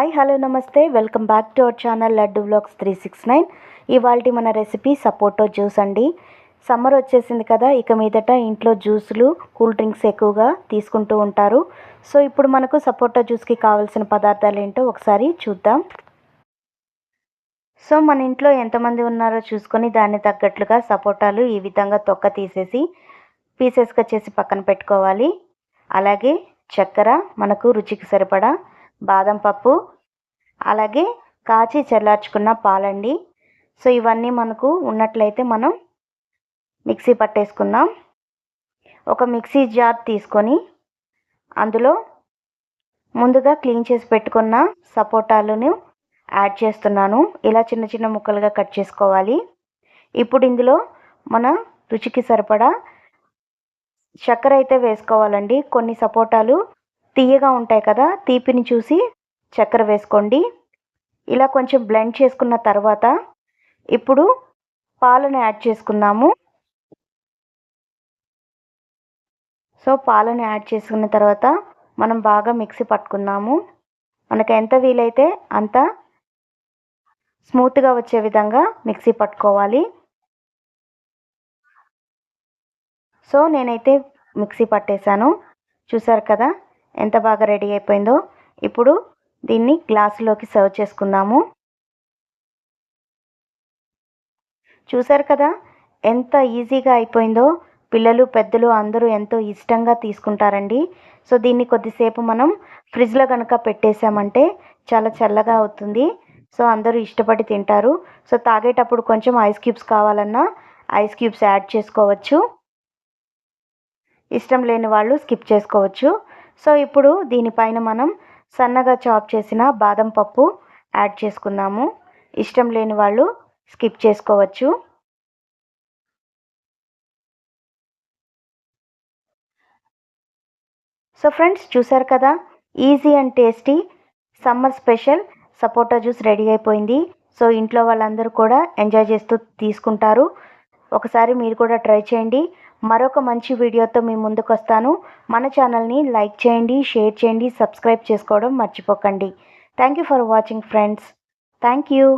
Hi hello నమస్తే welcome back to our channel laddu vlogs 369. ఇవాల్టి మన రెసిపీ సపోటో జ్యూస్ అండి. సమ్మర్ వచ్చేసింది కదా, ఇక మీదట ఇంట్లో జ్యూసులు కూల్ డ్రింక్స్ ఎక్కువగా తీసుకుంటూ ఉంటారు. సో ఇప్పుడు మనకు సపోటో జ్యూస్కి కావాల్సిన పదార్థాలు ఏంటో ఒకసారి చూద్దాం. సో మన ఇంట్లో ఎంతమంది ఉన్నారో చూసుకొని దాన్ని తగ్గట్లుగా సపోటాలు ఈ విధంగా తొక్క తీసేసి పీసెస్గా చేసి పక్కన పెట్టుకోవాలి. అలాగే చక్కెర, మనకు రుచికి సరిపడా బాదం పప్పు, అలాగే కాచి చల్లార్చుకున్న పాలండి. సో ఇవన్నీ మనకు ఉన్నట్లయితే మనం మిక్సీ పట్టేసుకుందాం. ఒక మిక్సీ జార్ తీసుకొని అందులో ముందుగా క్లీన్ చేసి పెట్టుకున్న సపోటాలను యాడ్ చేస్తున్నాను. ఇలా చిన్న చిన్న ముక్కలుగా కట్ చేసుకోవాలి. ఇప్పుడు ఇందులో మన రుచికి సరిపడా చక్కెర అయితే వేసుకోవాలండి. కొన్ని సపోటాలు తీయగా ఉంటాయి కదా, తీపిని చూసి చక్కెర వేసుకోండి. ఇలా కొంచెం బ్లెండ్ చేసుకున్న తర్వాత ఇప్పుడు పాలను యాడ్ చేసుకుందాము. సో పాలను యాడ్ చేసుకున్న తర్వాత మనం బాగా మిక్సీ పట్టుకుందాము. మనకు ఎంత వీలైతే అంత స్మూత్గా వచ్చే విధంగా మిక్సీ పట్టుకోవాలి. సో నేనైతే మిక్సీ పట్టేశాను. చూసారు కదా ఎంత బాగా రెడీ అయిపోయిందో. ఇప్పుడు దీన్ని గ్లాసులోకి సర్వ్ చేసుకుందాము. చూసారు కదా ఎంత ఈజీగా అయిపోయిందో. పిల్లలు పెద్దలు అందరూ ఎంతో ఇష్టంగా తీసుకుంటారండి. సో దీన్ని కొద్దిసేపు మనం ఫ్రిడ్జ్లో కనుక పెట్టేసామంటే చాలా చల్లగా అవుతుంది. సో అందరూ ఇష్టపడి తింటారు. సో తాగేటప్పుడు కొంచెం ఐస్ క్యూబ్స్ కావాలన్నా ఐస్ క్యూబ్స్ యాడ్ చేసుకోవచ్చు. ఇష్టం లేని వాళ్ళు స్కిప్ చేసుకోవచ్చు. సో ఇప్పుడు దీనిపైన మనం సన్నగా చాప్ చేసిన బాదం పప్పు యాడ్ చేసుకుందాము. ఇష్టం లేని వాళ్ళు స్కిప్ చేసుకోవచ్చు. సో ఫ్రెండ్స్ చూసారు కదా, easy and tasty summer special sapota juice ready అయిపోయింది. సో ఇంట్లో వాళ్ళందరూ కూడా ఎంజాయ్ చేస్తూ తీసుకుంటారు. ఒకసారి మీరు కూడా ట్రై చేయండి. మరొక మంచి వీడియోతో మీ ముందుకు వస్తాను. మన ఛానల్ని లైక్ చేయండి, షేర్ చేయండి, సబ్స్క్రైబ్ చేసుకోవడం మర్చిపోకండి. Thank you for watching friends. Thank you.